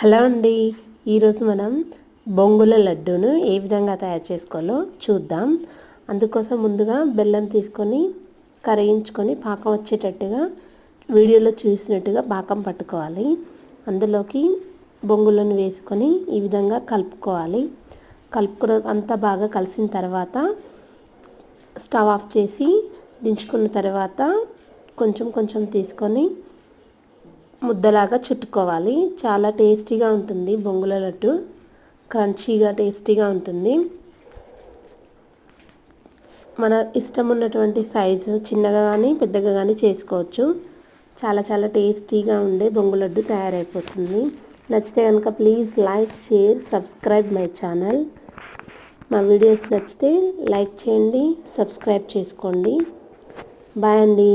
Hello అండి. ఈరోజు మనం బొంగుల లడ్డూను ఏ విధంగా తయారు చేసుకోవాలో చూద్దాం. అందుకోసం ముందుగా బెల్లం తీసుకొని కరిగించుకొని పాకం వచ్చేటట్టుగా వీడియోలో చూసినట్టుగా పాకం పట్టుకోవాలి. అందులోకి బొంగులను వేసుకొని ఈ విధంగా కలుపుకోవాలి. కలుపుకున్న అంతా బాగా కలిసిన తర్వాత స్టవ్ ఆఫ్ చేసి దించుకున్న తర్వాత కొంచెం కొంచెం తీసుకొని ముద్దలాగా చుట్టుకోవాలి. చాలా టేస్టీగా ఉంటుంది బొంగుల లడ్డు, క్రంచీగా టేస్టీగా ఉంటుంది. మన ఇష్టం ఉన్నటువంటి సైజు చిన్నగా కానీ పెద్దగా కానీ చేసుకోవచ్చు. చాలా చాలా టేస్టీగా ఉండే బొంగుల లడ్డు తయారైపోతుంది. నచ్చితే కనుక please like, share, subscribe my channel. మా వీడియోస్ నచ్చితే లైక్ చేయండి, సబ్స్క్రైబ్ చేసుకోండి. బాయ్ అండి.